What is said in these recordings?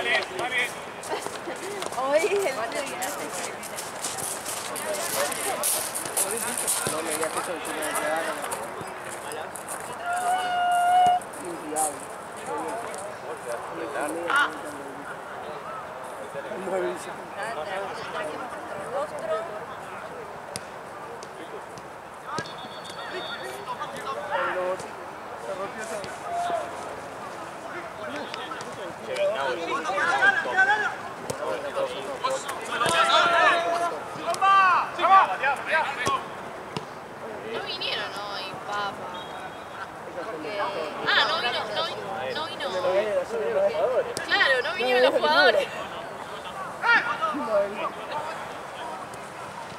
Vale, vale. Hoy el día. No me había puesto el chico de llegar. Inviable. Buenísimo. No vinieron hoy, papá. Ah, no vino. Claro, no vinieron los jugadores.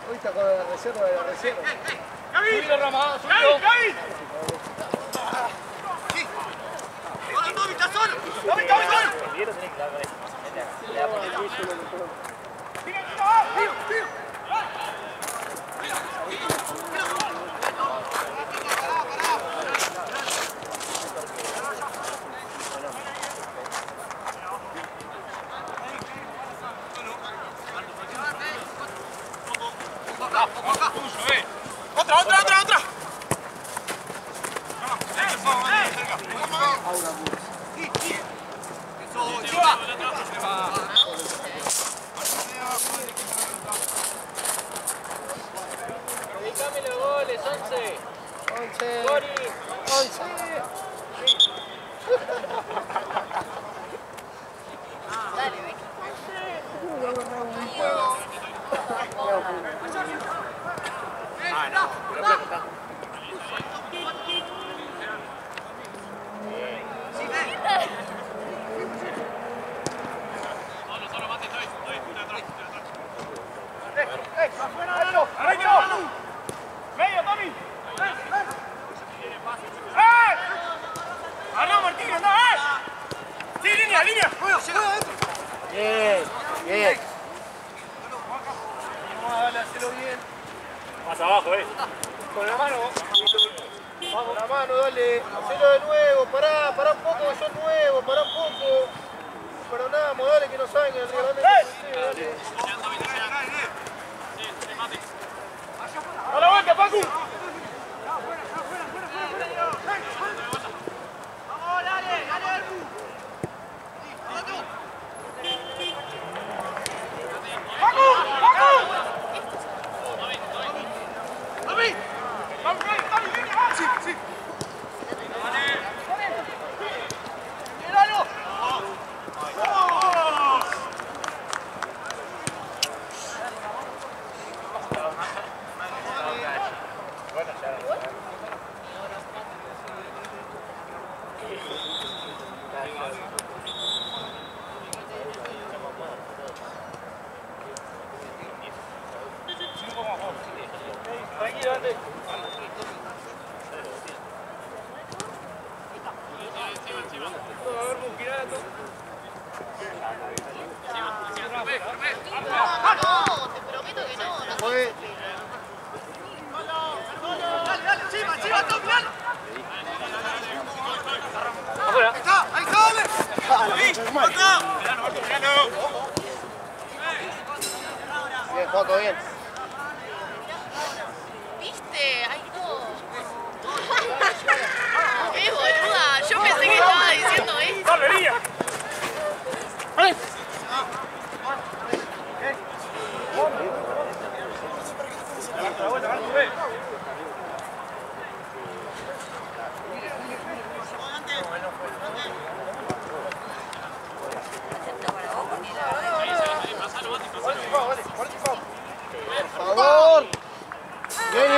Hoy está con la reserva de la reserva. Subilo, Rama, subilo. Otra. Dedicame los goles, 11. 11. Gori. 11. Dale, ven. Ah, no, pero claro está. ¡Medio, Tommy! ¡Arriba, Martín! ¡Anda, ¡Sí, línea! Bien. Vamos a darle, hacelo bien. Más abajo, Con la mano. Vamos. Con la mano, dale. Hacelo de nuevo. Pará un poco, que son nuevos. Pará un poco. Perdonamos, dale, que no saben el reglamento. Dale. ¡A la vuelta, Pacu! Tranquilo, Andrés. A ver, Musquirato. No, te prometo que no. Fue. Afuera. Ahí está. Bien, Joto, bien. ¿Viste? Ay, no. ¡Qué boluda! Yo pensé que estaba diciendo esto. ¡Dale, línea! La vuelta, Por favor. Bien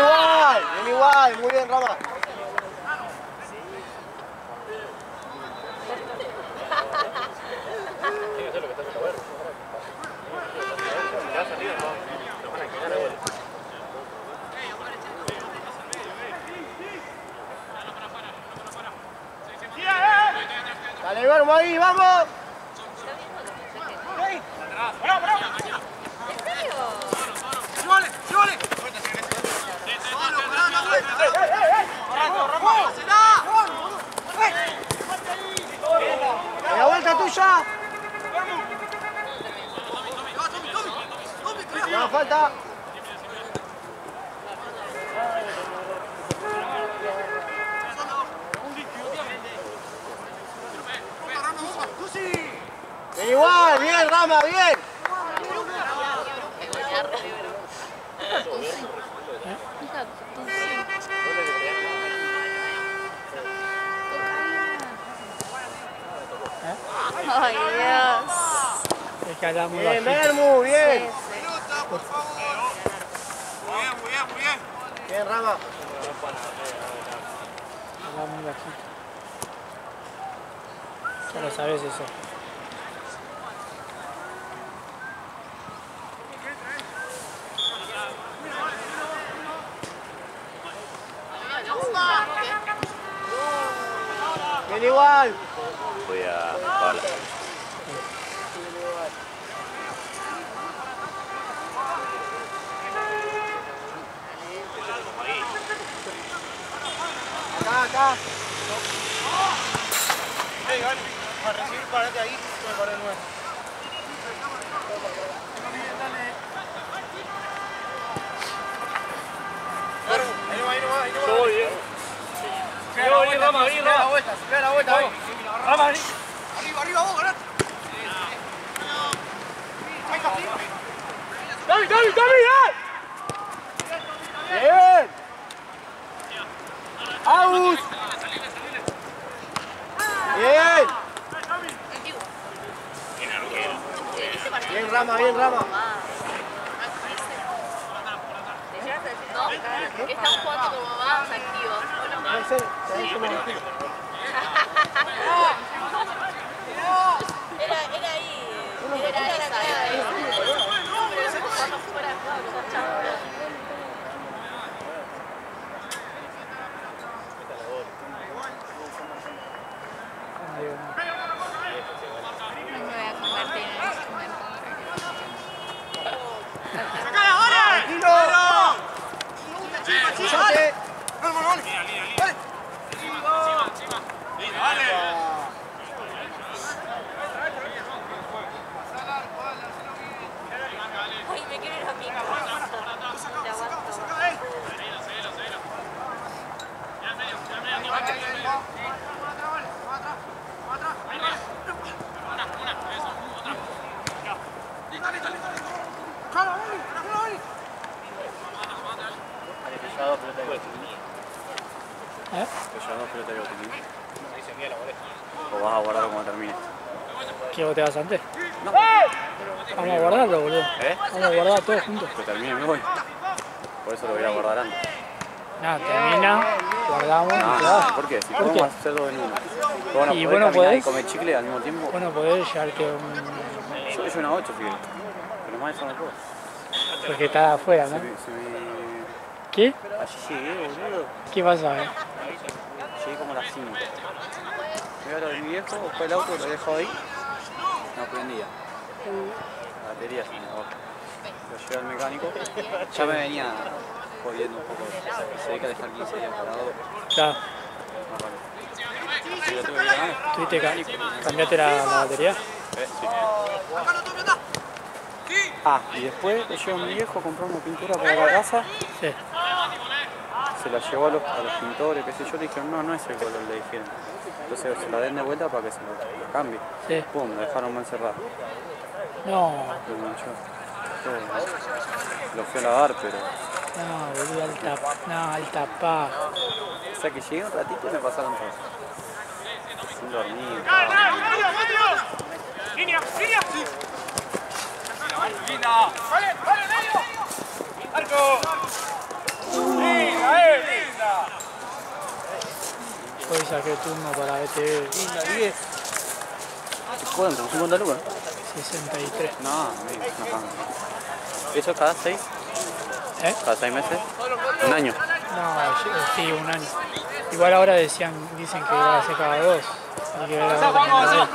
igual. Muy bien, Rama. Dale, vamos ahí, vamos. La vuelta tuya. falta. Bien igual, bien Rama, bien. Ay, Dios. Es que hablamos Bien, bajito. Mermu, bien. Muy bien, muy bien, muy bien. Bien, Rama. Hablamos bajito. Ya lo sabes eso. Bien igual. Voy a Pablo. Acá. Para recibir, parate ahí, me paré nuevo. Todo bien. Bien, Rama, bien, Rama. Ve la vuelta ahí. Rama, vení. Arriba, vos, ganate. ¡Dami, Dami, Dami! Bien. Aus. Bien. Bien, Rama, bien, Rama. No, que están jugando como más activos. No sé, ¿sabés cómo? Era ahí. Era esa. Pero eso jugando fuera de juego, como chavo. No me voy a convertir en instrumento. Tranquilo. Ay, me quiero ir a mi casa. Te aguanto. ¿Eh? O vas a guardar cuando termine. ¿Qué vos te vas antes? No. Vamos a guardarlo, boludo. ¿Eh? Vamos a guardar todos juntos. Que termine me voy. Por eso lo voy a guardar antes. Nada, termina, guardamos y No, quedás. ¿por qué? Si ¿Por qué? podemos hacerlo en uno. Vos no Y podés vos no caminar y podés. comer chicle al mismo tiempo. Bueno, podés llevarte un... Yo soy una 8, fíjate. Pero más eso no puedo. Porque está afuera, ¿no? ¿Qué? Allí llegué, boludo. ¿Qué pasa? Llegué como a las 5. Fui a lo de mi viejo, fue el auto, lo dejó ahí. No prendía. La batería se me bajó. Lo llevé al mecánico. Ya me venía jodiendo un poco. Se ve que dejar 15 días parado. Ya, Más vale. Y lo tuve que llamar. ¿tuviste que cambiaste la batería? Sí. Ah, y después le llevo a mi viejo a comprar una pintura para la casa. Sí. Se la llevó a los pintores, qué sé yo, le dijeron, no, no es el color, le dijeron. Entonces se la den de vuelta para que se lo cambie. Sí. Pum, lo dejaron mal cerrado. No, Lo manchó. Todo. Lo fui a lavar, pero... no, boludo, alta paja. O sea que llegué un ratito y me pasaron todo. Sin dormir. ¡Línea! ¡Línea! ¡Linda! ¡Vale! ¡Vale, medio! ¡Arco! ¡Linda, linda! Hoy saqué turno para BTV. Linda, 10. ¿Cuánto? ¿50 lucas? 63. No, amigo, no pagan. ¿Eso cada 6? ¿Eh? ¿Cada 6 meses? ¿Un año? No, sí, un año. Igual ahora dicen que va a ser cada 2. Hay que ver ahora cómo va a ser.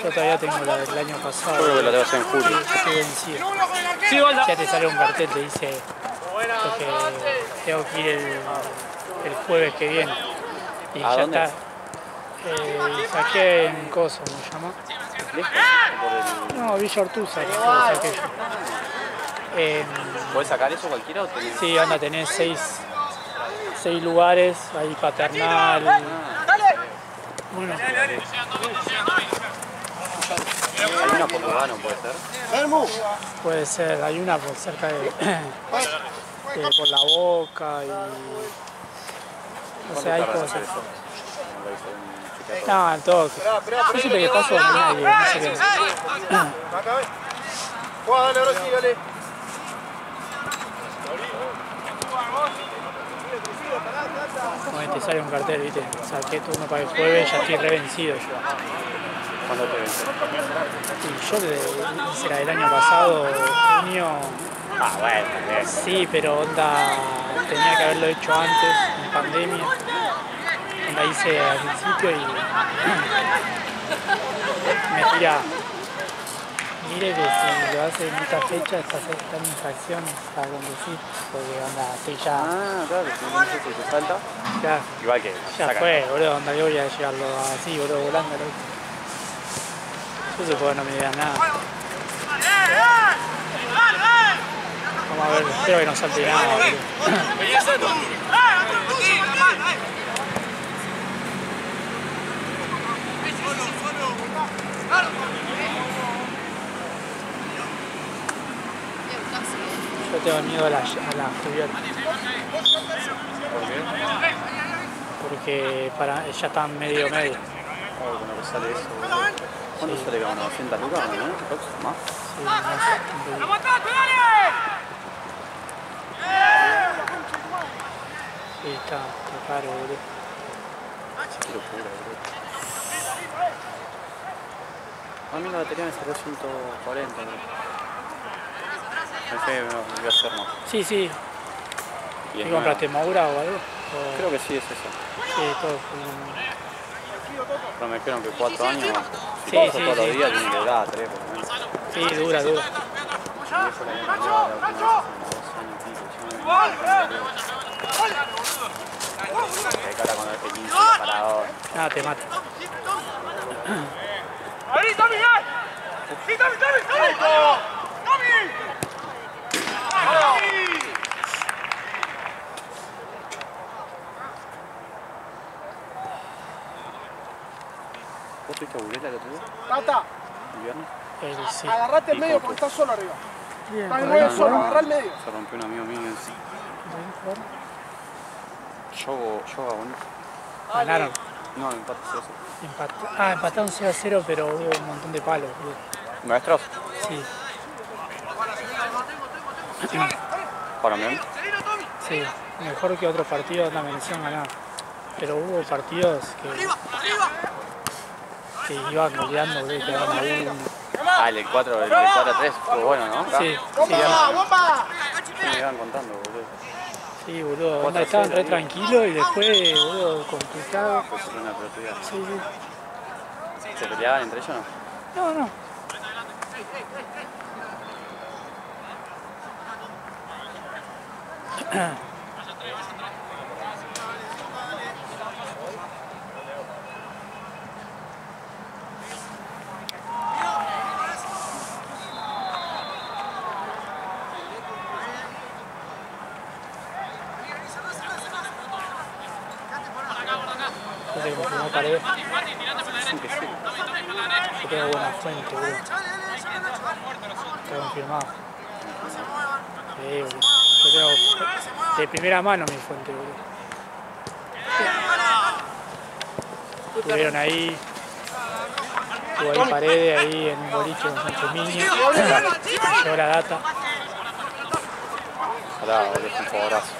Yo todavía tengo la del año pasado. Yo creo que la debo hacer en julio. Estoy vencido. ¡Sí, Golda! Ya te sale un cartel, te dice que tengo que ir el jueves que viene. Y ¿A ya dónde? está. Saqué en Coso, me llama. lejos, por el... No, Villa Ortuza, que es aquello. ¿Podés sacar eso cualquiera o tenés? Sí, anda, tenés 6 lugares, ahí Paternal. Bueno, Hay una por Lugano, puede ser. puede ser, hay una por cerca de por La Boca y no sé, hay cosas. No, en todo. Yo siempre que paso no nadie, no sé qué. Acá, Juan, dale, ahora sí, dale. Cuando te sale un cartel, viste, saqué turno para el jueves, ya estoy revencido yo. ¿Cuándo te vences? Y yo hice la del año pasado, junio. Ah, bueno, Sí, pero onda, tenía que haberlo hecho antes, en pandemia. La hice al principio y me tira. Mire que si lo hace en esta fecha, está en infracción para conducir, porque onda, estoy ya. Ah, claro, si no sé si te falta. Ya, Igual que ya fue, boludo, onda, yo voy a llevarlo así, boludo, volando. Yo supongo que no me digan nada. Vamos a ver, espero que no salte nada, boludo. Yo tengo miedo a la cubierta. ¿Por qué? Porque ya están medio. Con lo que sale eso. ¿Cuánto sale cada uno? ¿200 lucas? ¿No? ¿Más? Sí, no sé, sí, está caro, boludo. Qué locura, boludo. A mí la batería me salió 140, bro. Pensé que me iba a hacer más. Sí. Y es ¿Y compraste Moura o algo? Creo que sí, es eso. Sí, todo. Pero me dijeron que 4 años, si Sí, paso sí, todos los sí. días, tiene que dar 3 por lo menos. Sí, dura. Mi viejo la había cambiado la última vez hace 2 años y pico. De cara cuando este 15 parador. Nada, te mata. ¡Ahí, Tommy! ¡Sí, Tommy! ¿Vos fuiste a Burela el otro día? Tata, ¿El viernes? Sí. agarrate el ¿Y medio cómo porque fue? estás solo arriba. Bien, Estás por muy ahí. solo, agarrá el medio. Se rompió un amigo mío en sí. Yoga bonito. Ganaron. No, empate 0-0. Empataron 0-0, pero hubo un montón de palos, boludo. ¿Maestros? Sí, ¿Para mí? sí. Mejor que otros partidos, la mención ganada. Pero hubo partidos que iban goleando, boludo, que quedaban a 1. Ah, el 4-3 fue bueno, ¿no? Sí, ¡Bomba! Me iban contando, boludo. sí, boludo. Onda, 4-0, estaban re digo. tranquilos y después, boludo, complicado. Fue solo una pelotudez. Sí. ¿Se peleaban entre ellos o no? No. Entonces, como no paré, Dicen que sí. yo tengo buena fuente, boludo. Está confirmado. Sí, boludo. Yo tengo de primera mano mi fuente, boludo. Estuvieron ahí, estuvo ahí Paredes, ahí en un boliche con Sancho Miño. Me llevó la data. Ojalá, boludo, es un favorazo.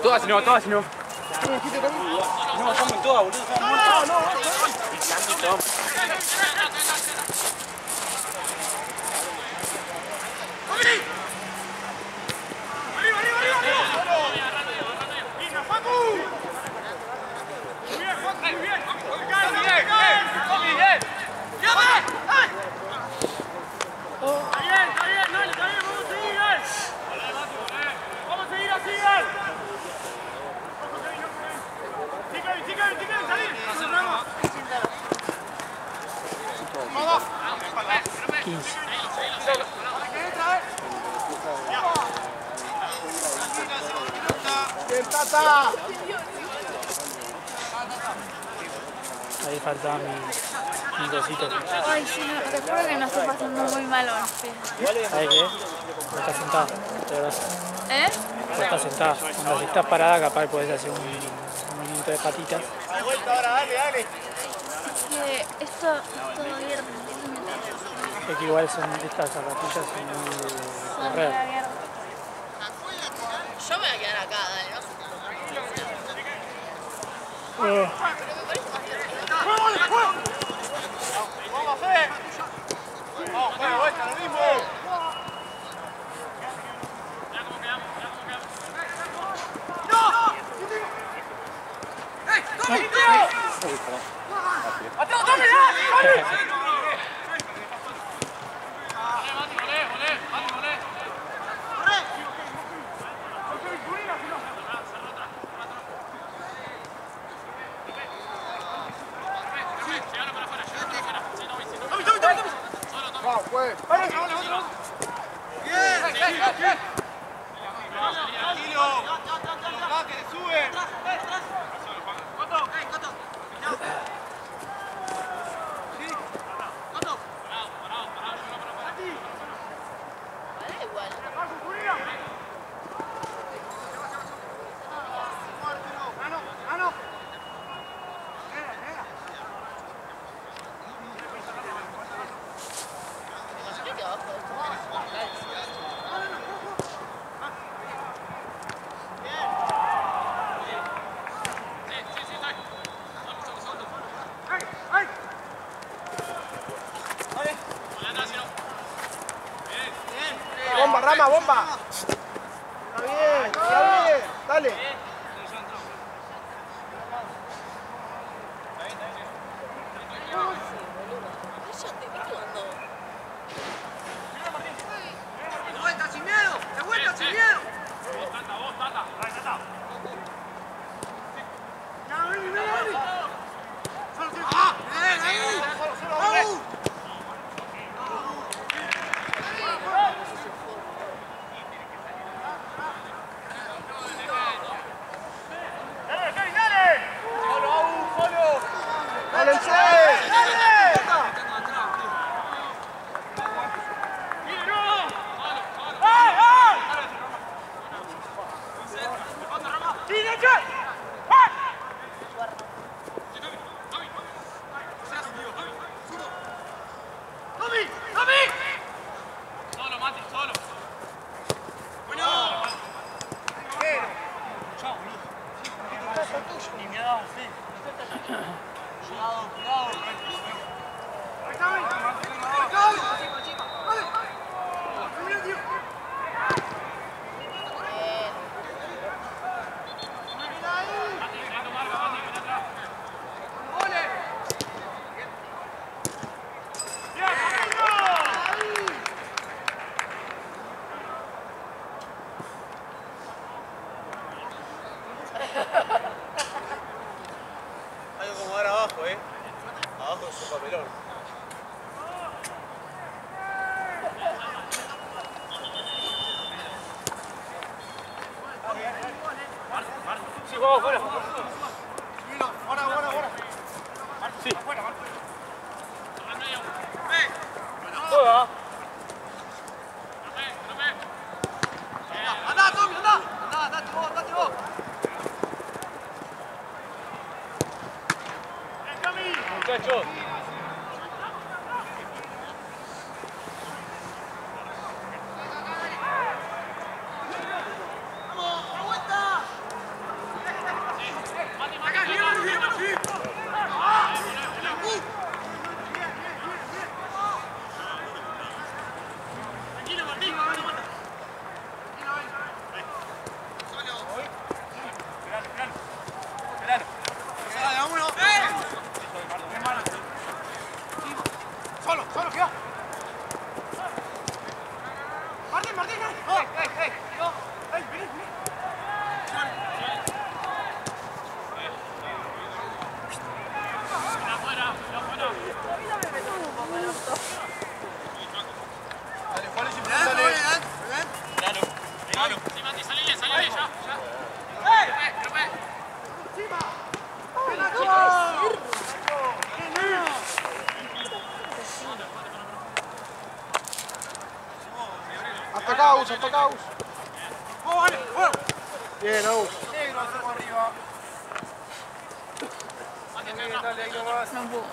Todas, no. No, estamos en todas, boludo. ¡Sigue! Bien, Tata. Ahí faltaba mi cosito. Ay, sí, no, te juro que no estoy pasando muy mal hoy. ¿Sabes qué? Vos estás sentada. ¿Eh? Vos estás sentada. Cuando si estás parada, capaz podés hacer un movimiento de patitas. A vuelta ahora, dale, dale. Que esto abierto. Es que igual son estas zapatillas son muy de correr. Yo me voy a quedar acá, dale, ¿no? Vamos, Fe. Vamos, Fe, vuelta, lo mismo. Bomba, Rama, bomba. Está bien, dale. De vuelta sin miedo. Vos, Tata. Ahí está. Hay que acomodar abajo, abajo es un papelón. Sí, vamos afuera. Ahora. Sí. Juega. Andá, Tommy, andá. Date vos. Muchachos. para acá, Aus. Bien, Aus. Negro hacemos arriba. Bien, dale, ahí nomás. No puedo más.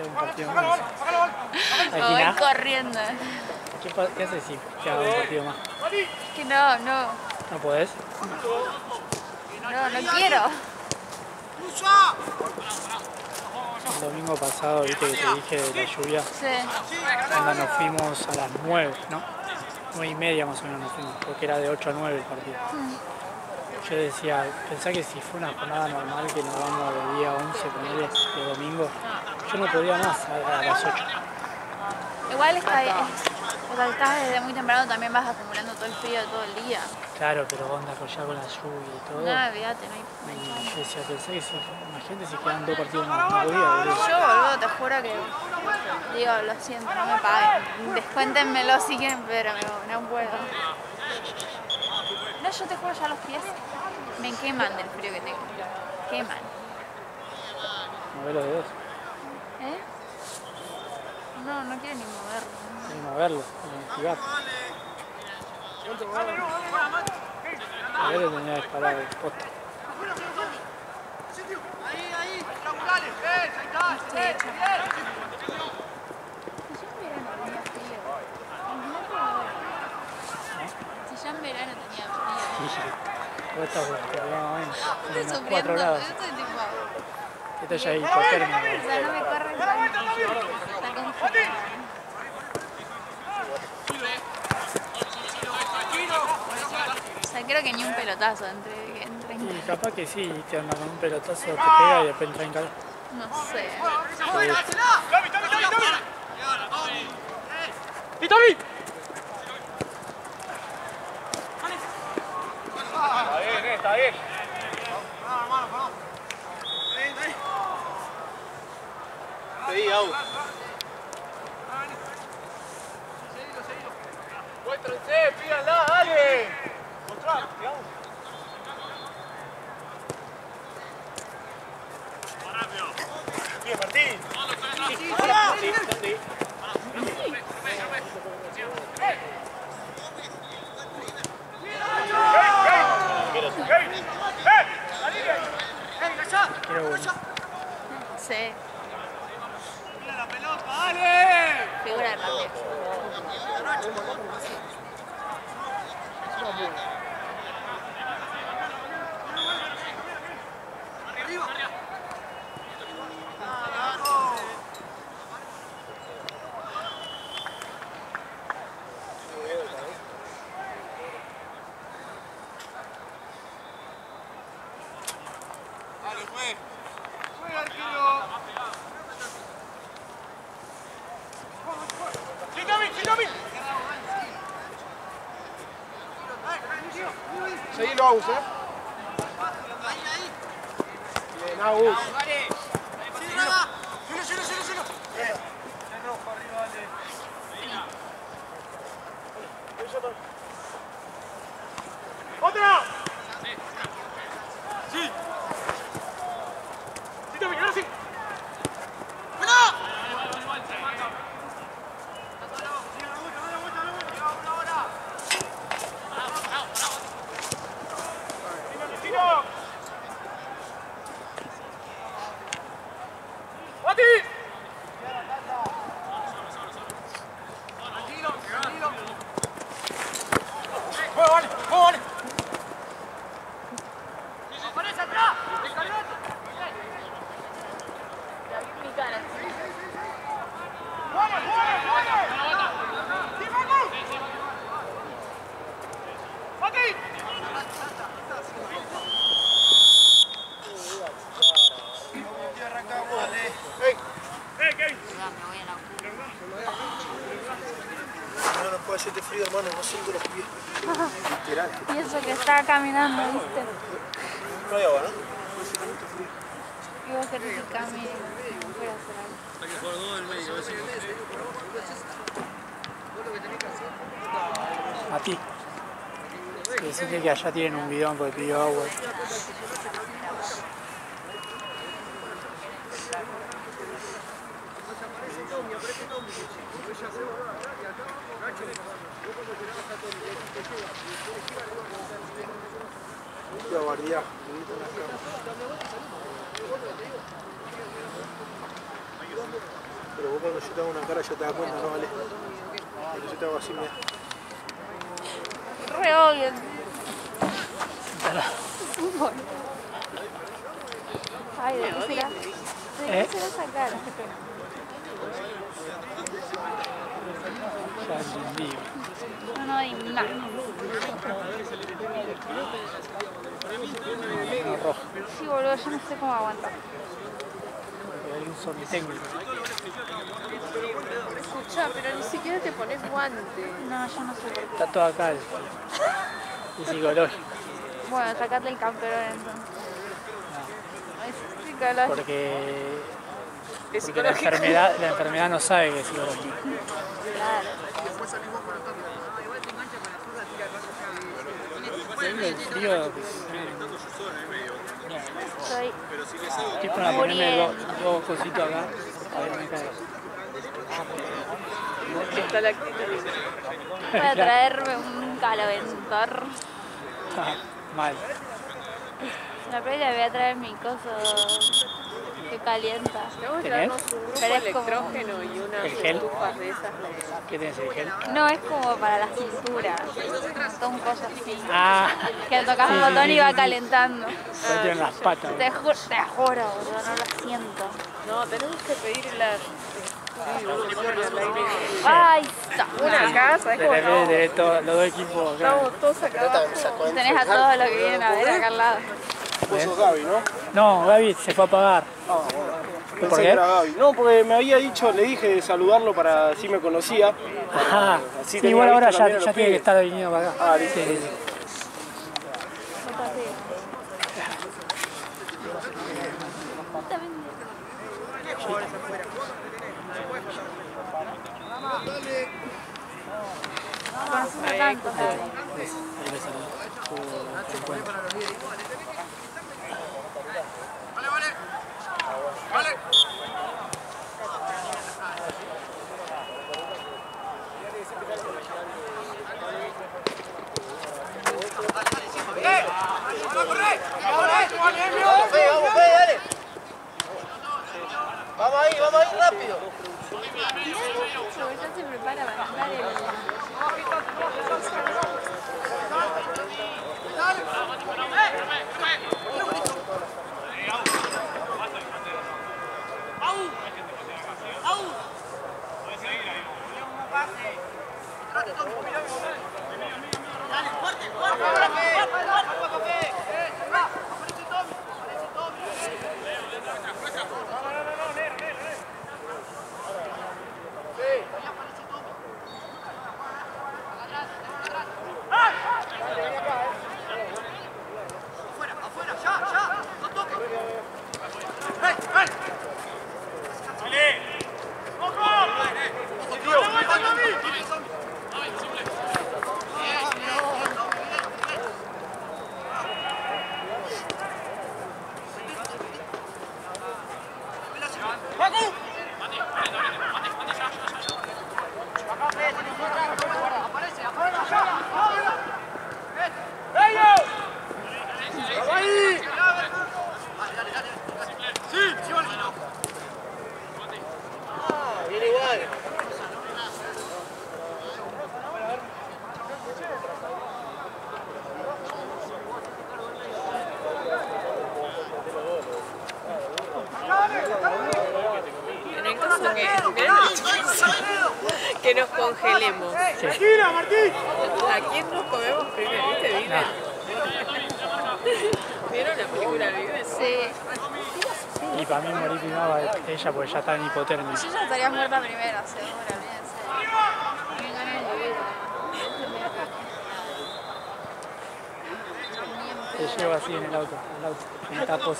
Es un partido más. Me voy corriendo. ¿Qué haces si te hago un partido más? Que no. ¿No podés? No quiero. El domingo pasado, viste que te dije de la lluvia. Sí. Cuando nos fuimos a las 9, ¿no? 9:30 más o menos nos fuimos, porque era de 8 a 9 el partido. Yo decía, pensá que si fue una jornada normal que nos vamos de día 11, ponele, de domingo, yo no podía más a las 8. Igual está, o sea, estás desde muy temprano, también vas acumulando todo el frío de todo el día. Claro, pero onda ya con la lluvia y todo. No, olvídate, no hay Y chance. yo decía, pensé que si, imagínate si quedan 2 partidos más, no podía, boludo. Yo, boludo, te juro que digo, lo siento, no me paguen. Descuéntenmelo si quieren, pero no puedo. No, yo te juro, ya los pies me queman del frío que tengo. Queman. Mover los dedos, ¿Eh? No quiero ni moverlo. hay que moverlo, activar. A ver, tenía que disparar el poste. Ahí, triangulares, ahí está. Estoy hecha. Si ya en verano tenía frío. Vos estás bueno, Estoy unos 4 sufriendo, grados. yo estoy tipo... Esto ya es hipotérmico. O sea, no me corre sangre. Está congelado. O sea, creo que ni un pelotazo entre Y capaz que sí, te anda con un pelotazo, te pega y después entra en calor. no sé. ¡Y Tommy! Está bien. Ahí, Aus. Muéstrense, pídanla, dale. Mostrá, digamos. Bien, Martín. Quiero bueno. Sí. Mira la pelota, dale. Figura de Ramírez. Dale, fue. Fue, arquero. ¡Sí, Tommy! Seguilo, Aus, Bien, Aus. ¡Otra! ¡Sí! ¡Sí, Tommy, ahora sí! ¡Mati! ¡Vale! ¡Aparece atrás! Mi cara. ¡Mati! Ey, ¿Qué? Me voy a la no puede hacerte frío, hermano, no siento los pies. Literal. Y eso que estaba caminando, ¿viste? No hay agua, ¿no? Y vos querés que camine. Voy a hacer algo. Mati, decirle que allá tienen un bidón porque pidió agua. Qué barbaridad. Pero vos cuando yo te hago una cara ya te das cuenta, ¿no, vale? Cuando yo te hago así, mira. Re obvio. Ay, ¿de qué será? ¿De qué será esa cara? Ya entendí. No hay nada. No, rojo. Sí, boludo, yo no sé cómo aguantar. Hay un semitécnico. Escucha, pero ni siquiera te pones guante. No, yo no sé por qué. Está todo acá. Es psicológico. Bueno, sacate el camperón entonces. Es psicológico. Porque la enfermedad no sabe que es psicológico. Claro. El frío, Soy estoy para ponerme dos cositos acá. A ver, me cae. Está la actitud. voy a traerme un caloventor. Mal. La playa voy a traer mi coso que calienta. Tenemos que ¿Tenés? darnos un grupo Pero es como- electrógeno y unas ¿El gel? estufas de esas. ¿Qué tenés el gel? No, es como para la cintura. Son cosas así. Ah, Que le tocas un sí, botón sí, y va sí. calentando. se tienen las patas. Te juro, boludo, no lo siento. No, tenemos que pedir las soluciones al aire. Ay, está. Una casa, es como no. De los dos equipos acá. Estamos todos acá abajo. Tenés a todos los que vienen a ver acá al lado. Vos sos Gaby, ¿no? No, Gaby se fue a pagar. Ah, bueno. ¿Por Pensé qué? que era Gaby. No, porque me había dicho, le dije de saludarlo para si me conocía. Ajá. Así Sí, tenía igual ahora visto ya también a los tiene que pibes. estar viniendo para acá. Ah, listo. Sí, sí, sí. Consume tanto, ¿sabes? Ahí le saludó. Su encuentro. Vamos, Fe, dale. Vamos ahí, rápido. Ya se prepara para andar el... Viene igual. En el caso que nos congelemos. Martín! ¿A quién nos comemos primero? ¿Viste? Viven. ¿Vieron la película Viven? Sí. Y para mí morir primero ella porque ya está en hipotermia. Yo ya estaría muerta primero, seguro, olvídense. Me gané de vivir. Te llevo así en el auto, en tapos.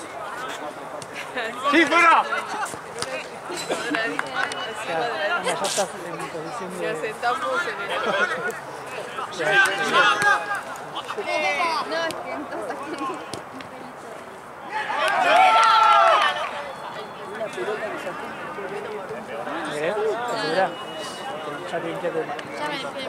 ¡Sí, fuera! O sea, ya estás en posición Nos de... sentamos en el auto. No, es que entonces aquí... ¿Querés? ¿Te asegurás? Ya te limpiaste. Ya me limpié.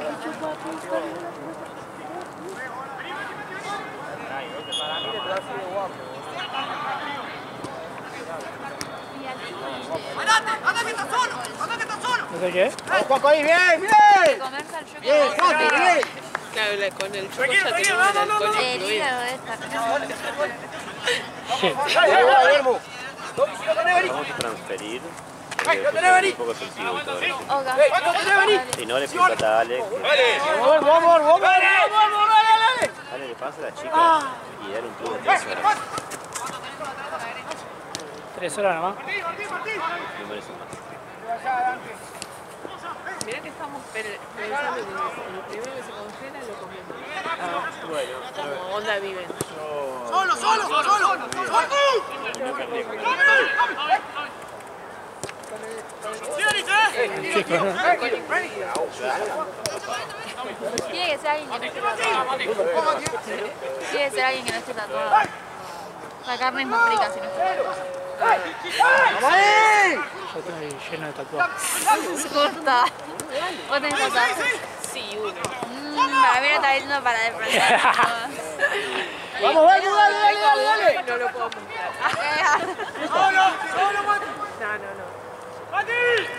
¿No sé qué? ¡Vamos, Juanco, ahí! ¡Bien, bien! Comerse al yuca. ¡Bien, Santi, bien! Claro, con el chupo ya tenemos el alcohol El incluido. hígado de esta. Guillermo. Vamos a transferir. Un poco efectivo y todo eso. Oga. Si no, le explota a Ale. ¡Vamos! Ale le pasa a la chica y dale un club de 3 horas. 3 horas nomás. No merece más. Mirá que estamos pensando que el primero que se congela lo comemos. Como onda viven. ¡Solo! Tiene que ser alguien que no esté tatuado. Tiene que ser alguien que no esté tatuado. La carne es más rica si no está tatuada. Yo estoy lleno de tatuajes. Corta. ¿Vos tenés tatuajes? Sí, uno. Para mí no está diciendo para de frente. ¡Vamos, dale! No lo puedo mostrar. No. ¡Dale!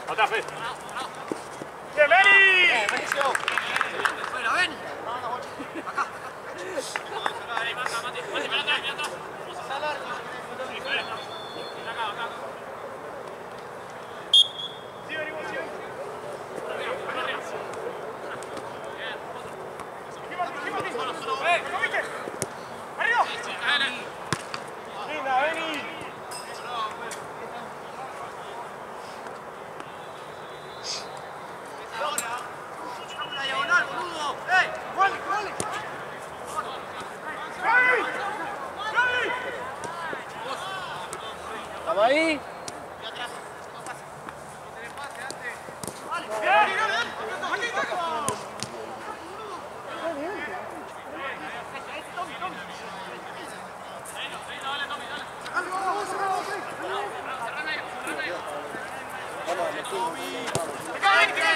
Otra vez. ¡Bien, Beni! ¿Estamos ahí?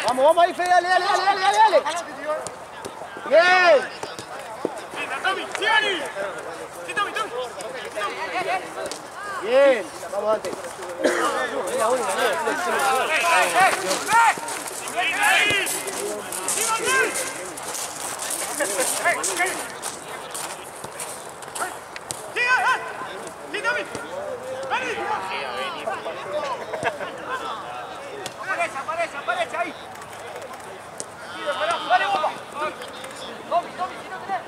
Vamos ahí, Fede, dale. Bien. Bien, vamos antes. Aparece ahí. Dale, bomba. Tomi, si no tenés.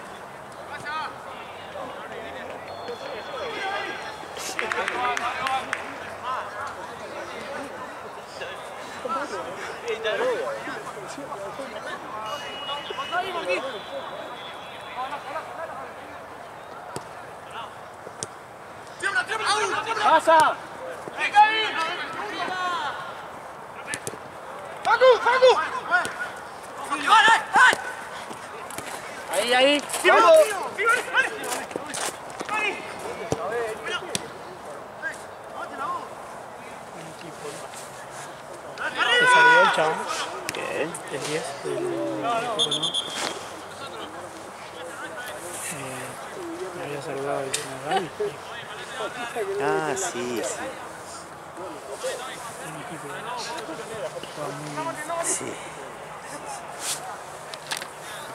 ¡Pasa! ¡Facu! Ahí. ¡Vamos! ¿Te salió el chabón? ¿Qué? El 10 del equipo, ¿no? Me había saludado diciendo Gaby. Ah, sí. Un equipo que juega muy bien. Sí.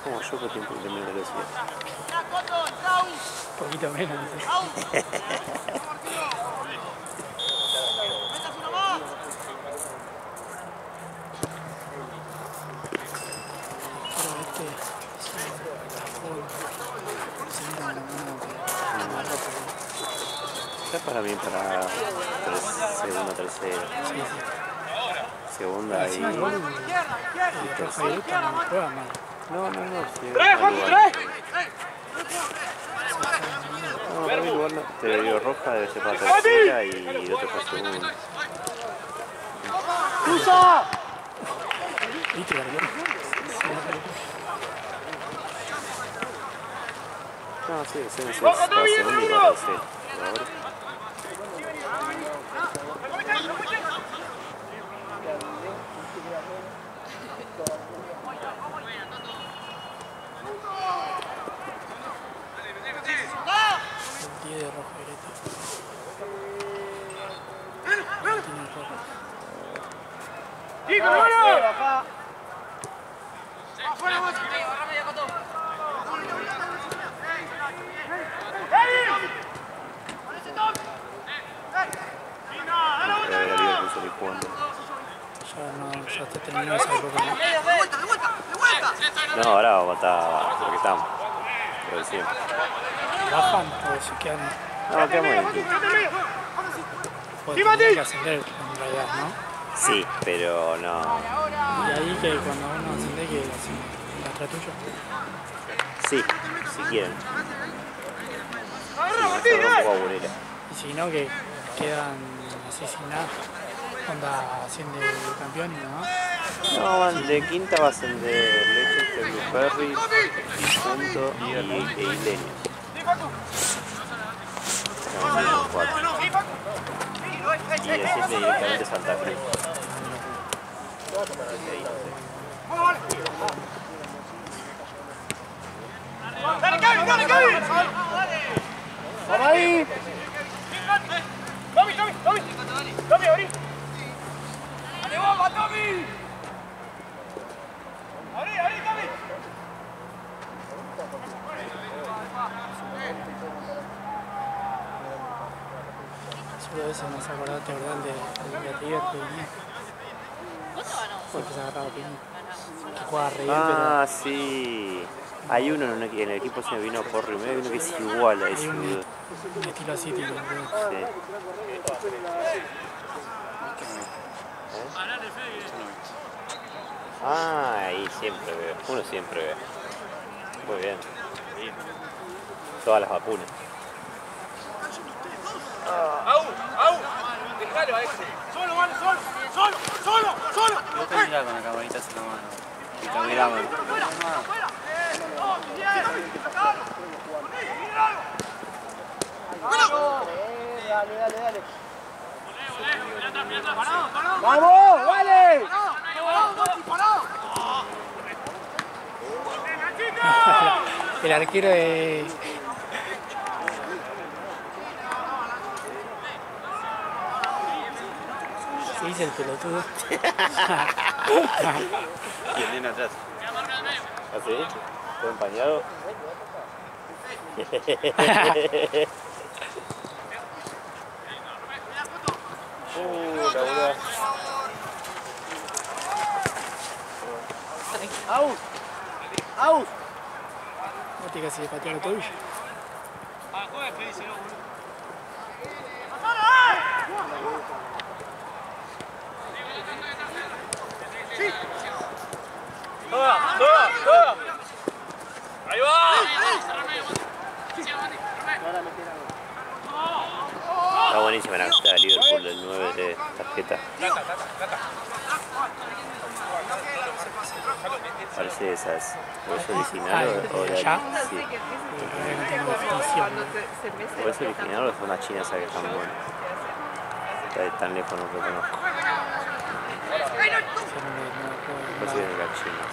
Como yo por tiempo de menos velocidad. Un poquito menos. ¿Sí? Está para mí para segunda, tercera. Sí. Segunda y... El Rafael también juega mal. No. Sí, ¡Tres! No, para mí el lugar no. Te digo, roja debe ser para tercera y el otro para segunda. ¡Cruza! ¿Viste, Gabriel? No, sí, para segunda y para tercera. Ya está terminando esa época. No, ahora vamos a estar lo que estamos. Lo de siempre. ¿Bajan o se quedan? No, quedamos en quinto. Pues tendrían que ascender en realidad, ¿no? Sí, pero no. Y ahí que cuando uno asciende que la trae tuyo. Sí, si quieren. Sí, me un poco aburrida. Y si no, que quedan así sin nada. Onda asciende campeón, ¿no? No, van de quinta va a ascender Leicester, Blueberry, Difunto y Isleños. Estamos en 4. Y desciende directamente Santa Cruz. ¡Dale, Kevin! ¡Dale, Kevin! ¡Vamos ahí! ¡Tommy, Tommy, Tommy! ¡Tommy, abrí! ¡Dale, bomba, Tommy! ¡Abrí, abrí, Tommy! Solo a veces me hace acordar, ¿te acordás del River que venía? Porque se agarraba piña. Que jugaba re bien, Ah, sí. Hay uno en el equipo se me vino por y medio, uno que es igual a pero ese. hay un estilo así, tipo. Sí. Ah, ahí siempre veo. Uno siempre ve. Muy bien. Todas las vacunas. ¡Au! ¡Au! ¡Dejalo a ese! ¡Solo, vale! ¡Solo! ¡Solo! ¡Solo! ¡Solo! Yo te miraba con la camarita así nomás. Y te miraba. Dale, dale, dale. ¡Vamos! ¡Vale! El arquero de... Se dice el pelotudo. Y el nene atrás. ¿Así? ¿Todo empañado? La bola. ¡Out! ¡Out! No te casi de patear el tobillo. ¡Toda! ¡Toda! ¡Toda! ¡Ahí va! Está buenísima la camiseta de Liverpool del 9 de tarjeta. Parece de esas. ¿O es original o de ¿Ya? Sí. Todavía no tengo definición. ¿O es original o es una china esa que está muy buena? Está de tan lejos no lo conozco. Pues sí, de las chinas.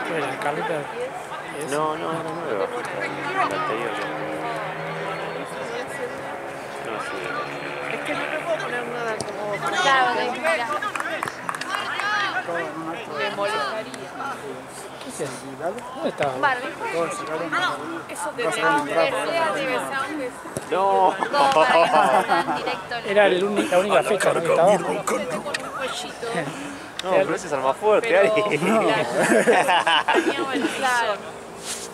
¿Qué era? ¿Carlita? No, no, era nueva. La anterior. No, sí. Es que no le puedo poner nada como Claro, de mira. me molestaría. ¿Qué es eso? ¿Dónde estaba? Barbie. Eso de Debe ser. No. No, para que no salgan directo. Era la única fecha, ¿no? Que estaba. un cuellito. No, pero ese es el más fuerte, Pero, Ari. teníamos el claro.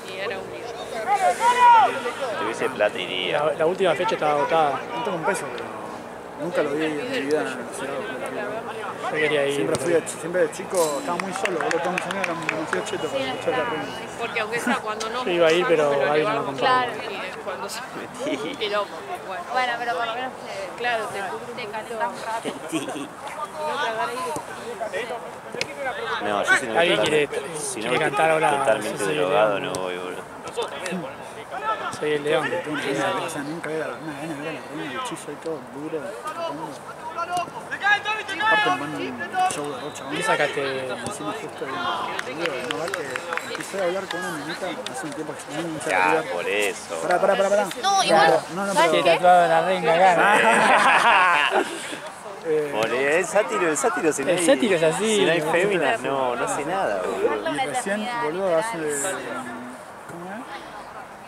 Y era un lío. Tuviese plata iría. La última fecha estaba agotada. No tengo un peso, pero nunca lo vi en mi vida en la ciudad. Yo quería ir. Siempre de chico estaba muy solo, boludo, todos mis amigos eran demasiado chetos para escuchar la reina. Porque aunque sea cuando no. Yo iba a ir, pero me lo Gaby no me llevaba acompañó. Claro. Y cuando se Metí. quilombo. Bueno, Bueno, pero por lo menos claro, te cubre te calentás un rato. Sí. no tragar ahí. No, yo si no Gaby estoy quiere totalmente cantar ahora. totalmente Yo soy el drogado león. no voy, boludo. Soy el león. Tengo una o sea, nunca era una gana de ver a la reina, el hechizo y todo, duro. Aparte van un show de rocha, ¿Qué sacaste? encima justo de no va que empecé a hablar con una niñita hace un tiempo que se me hincha Ya, de por eso. Pará. No, igual. No, Que pero... tatuado la reina acá. El sátiro si no hay, El sátiro es así. si no hay féminas, no hace nada, boludo. Y recién, boludo, hace... ¿Cómo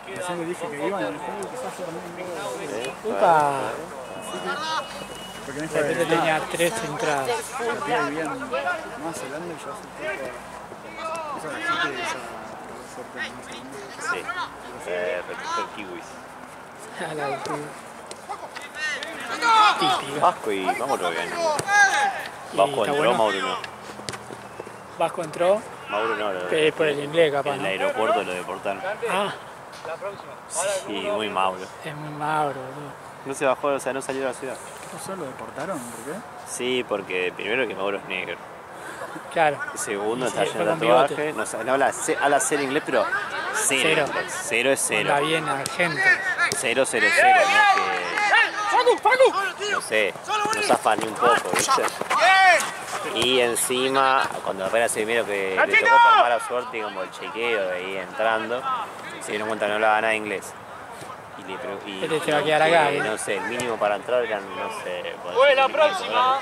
es? Recién le dije que iban en el juego y quizás yo también. Upa. Porque en De repente tenía 3 entradas. La tía vivía en Nueva Zelanda y yo hace poco... Esa gente, esa suerte en Nueva Zelanda. Sí, recoger kiwis. A la altura. Típica. Vasco y Mauro bien. Vasco está entró, bueno. Mauro no. Vasco entró Mauro no, por el inglés capaz, en el ¿no? aeropuerto lo deportaron. Ah, Sí, muy Mauro. es muy Mauro, boludo. No se bajó, o sea, no salió de la ciudad. ¿Qué pasó? ¿Lo deportaron? ¿Por qué? Sí, porque primero que Mauro es negro. Claro. Segundo, Y está sí, lleno de fue con bigote. tatuaje. No, no habla cero inglés, pero cero. Cero. Inglés. Cero es cero. Anda bien argento. Cero, cero, cero. No es que, no sé, no zafa ni un poco, ¿viste? Y encima, cuando apenas se vieron que le tocó por mala suerte, como el chequeo de ahí entrando, se dieron cuenta que no hablaba nada de inglés. Y Este se va a quedar acá, ¿eh? no sé, el mínimo para entrar eran, no sé... ¡Fue la próxima!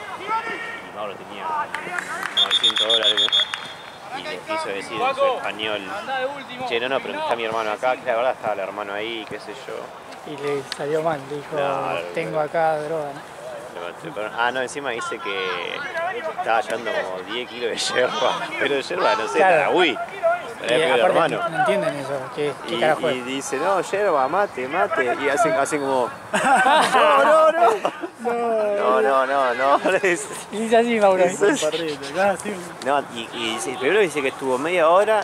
Y Mauro tenía $900 y le quiso decir en su español, che, no, pero está mi hermano acá, que la verdad estaba el hermano ahí, qué sé yo. Y le salió mal, dijo, Claro, tengo acá droga, ¿no? No, encima dice que estaba llevando como 10 kilos de yerba, pero de yerba, no sé, Claro. Tarahui. Y aparte no entienden eso, ¿qué carajo Y es? dice, no, yerba, mate, y hacen como, no, Y dice así, Mauro. No, y dice, primero dice que estuvo media hora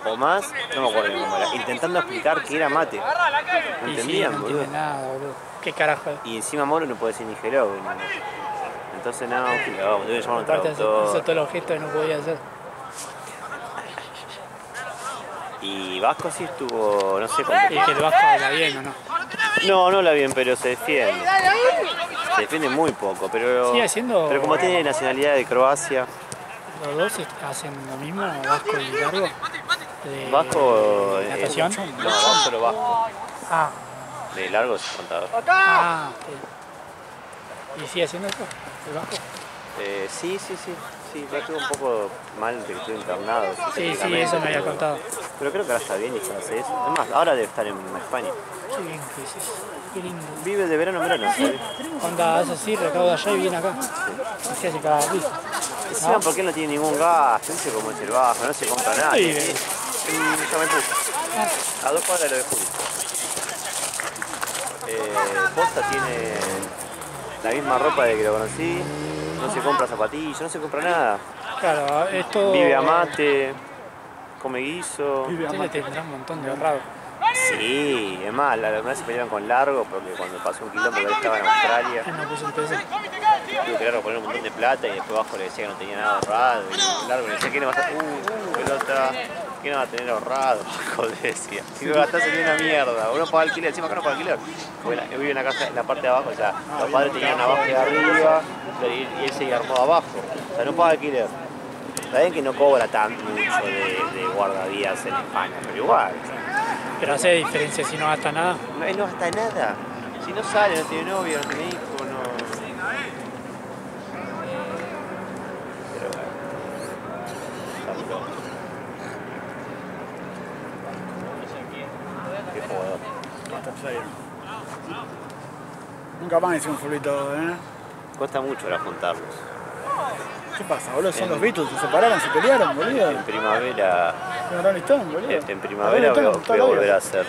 o más, no me acuerdo cómo era, intentando explicar que era mate. No Y sí, entendían, no boludo. entiende nada, boludo. ¿Qué carajo es? Y encima Mauro no puede decir ni hello. Entonces, no, debe llamar a un Aparte hizo traductor. todos los gestos que no podía hacer. Y Vasco sí estuvo, no sé cómo. Y que el Vasco habla bien, ¿o no? No, no habla bien, pero se defiende. Se defiende muy poco, pero. Sigue siendo- Pero como tiene nacionalidad de Croacia. Los dos hacen lo mismo, Vasco y Largo. De Vasco. natación. No, solo Vasco. Ah, De largo es contador. ok. ¿Y sigue haciendo eso? ¿El Vasco? Sí. Sí, me estuvo un poco mal de que estuve internado. Sí, eso me había contado. Pero creo que ahora está bien y se hace eso. Es más, ahora debe estar en España. Qué bien que es eso. Qué lindo. Vive de verano en verano, ¿sabes? Onda, hace así, recauda allá y viene acá. Así hace cada día. Encima porque él no tiene ningún gasto, no sé cómo es el bajo, no se compra nada. Sí, Ya me puse. A 2 cuadras de lo de Juli. Posta tiene la misma ropa de que lo conocí, no se compra zapatillas, no se compra nada. Claro, esto... Vive a mate, come guiso. Ustedes tendrán un montón de ahorrado. Sí, es más, la verdad se pelearon con Largo porque cuando pasó un quilombo que él estaba en Australia, No puso un peso. tuvo que Largo poner un montón de plata y después Bajo le decía que no tenía nada ahorrado. Y Largo le decía que no vas a... pelota, que no va a tener ahorrado, Bajo le decía. Si lo gastás en una mierda, uno paga alquiler, encima acá no paga alquiler. Porque vive en la casa, en la parte de abajo, o sea, los padres tenían abajo y arriba y él se armó abajo. O sea, no paga alquiler. Está bien que no cobra tan mucho de guardavidas en España, pero igual. Pero hace diferencia si no gasta nada. No gasta nada. Si no sale, no tiene novio, no tiene hijo, no. Pero bueno. Tampoco. Qué jugador. Nunca más hice un fulbito, ¿eh? Cuesta mucho ahora juntarlos. ¿Qué pasa, boludo? Son los Beatles, se separaron, se pelearon, boludo. En primavera. Con Rolling Stone, boludo. En primavera voy a Rolling Stone, volver a hacer.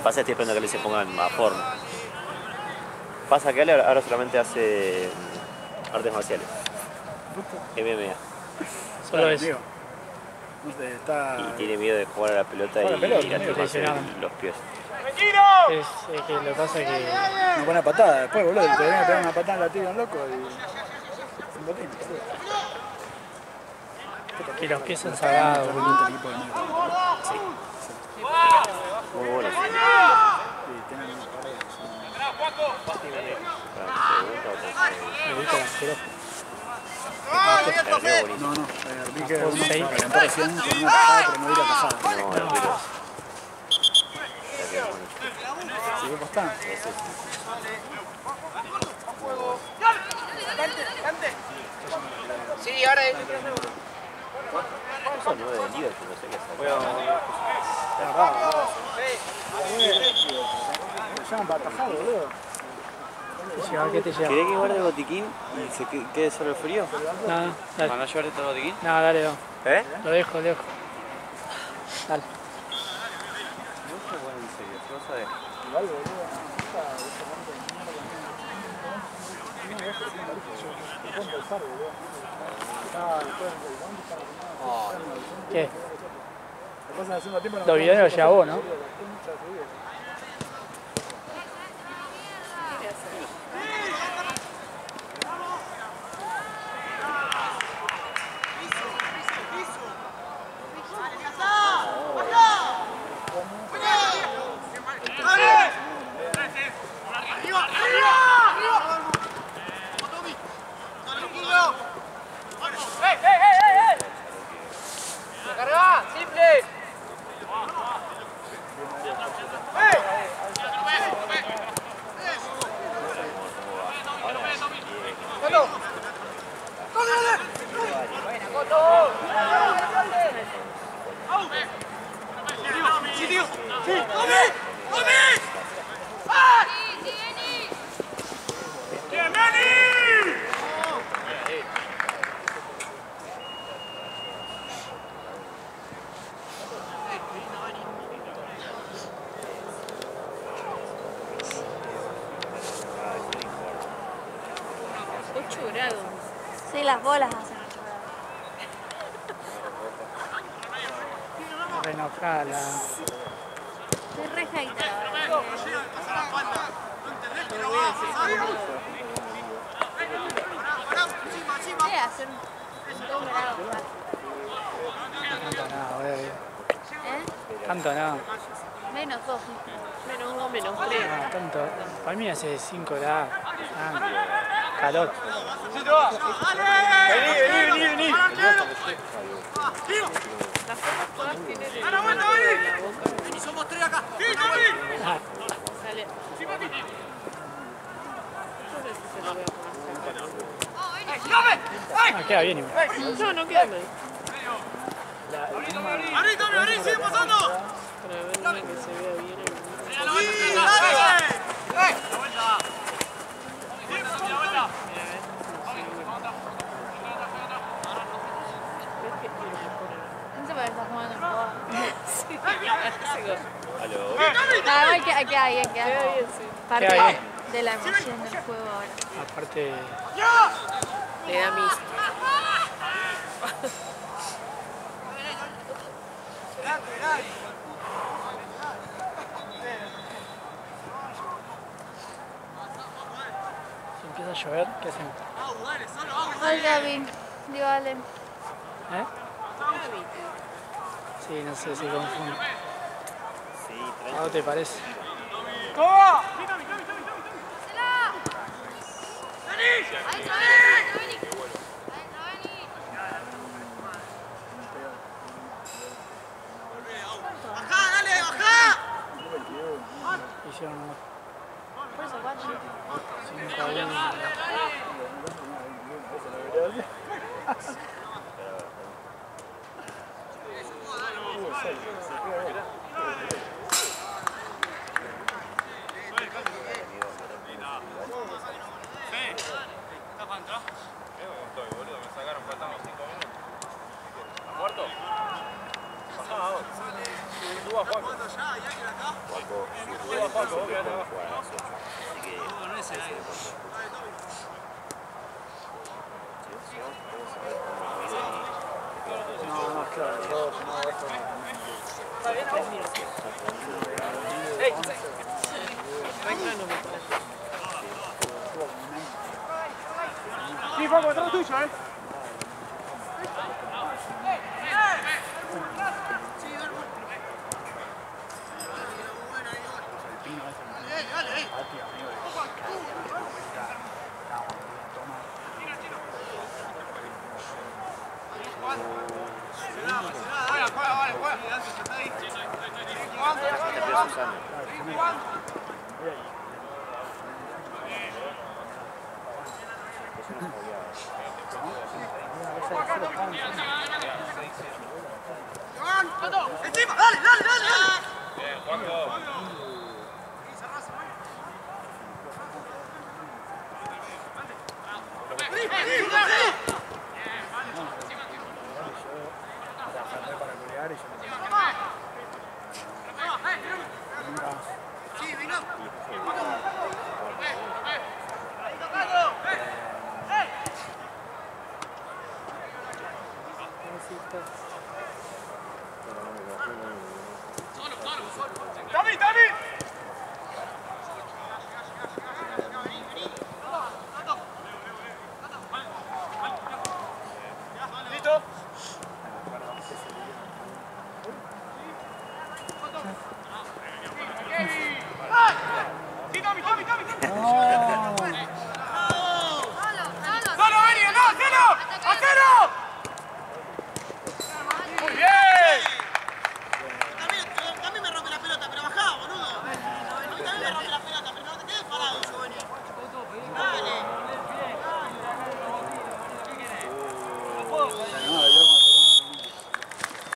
Pasa que estoy esperando que le se pongan a forma. Pasa que Ale ahora solamente hace artes marciales. MMA. Solo eso. Amigo. No sé, está... Y tiene miedo de jugar a la pelota Juega a la pelota, y amigo, lastimarse lesionado. los pies. Es que lo que pasa es que... Una buena patada después, boludo. Te viene a pegar una patada en la tira, loco, y... Sin botín, boludo. Que los pies son sagrados, boludo. Muy bueno. Sí, tienen una Me gusta el asqueroso. No, vi que uno se calentó recién con una tajada, pero no vi la tajada. No, el reloj. ¿Sigue postando? yo no sé qué hacer. Voy a... Está raro. Me llaman para atajar, boludo. ¿Qué te lleva? ¿Querés que guarde el botiquín y se quede solo el frío? No, ¿Para dale. no llevarte todo el botiquín? No, dale, no. ¿Eh? Lo dejo. Dale. No se jugar en serio, si vas a ver. Igual, boludo. Esa monte de mierda. No me dejes sin barco, yo. No puedo empezar, boludo. Después del banco está ¿Qué? me pasan haciendo tiempo. Los videos los llevas vos, ¿no? Sí, las bolas hacen 8 grados. Re enojada la... Estoy re hater ahora. Sí, hacer 2 grados. Tanto nada, boludo. ¿Eh? Tanto nada. Menos 2. Menos 2, menos 3. No, tanto. Para mí hace 5 grados. Calor. Vení. Las formas todas tienen el nombre de la boca. Somos 3 acá. Sale. Yo no sé si se lo voy a poner. Queda bien igual. No, no queda mal. Abrí, sigue pasando. Para ver que se vea bien el... No sé por qué estás jugando en boda. Aló. Ah, hay que hay. Queda bien, sí. Parte Queda bien. de la emoción del juego ahora. Aparte... Le da mis. Si empieza a llover, ¿qué hacemos? Ay, Gaby. Digo, Allen. ¿Eh? Sí, no sé, se confunde. Sí, ¿A vos te parece? Hicieron unos 5 a 1. Regla no me parece. Sí, Paco, atrás tuyo, ¡Encima! ¡Dale, dale, dale! Bien, Juanjo.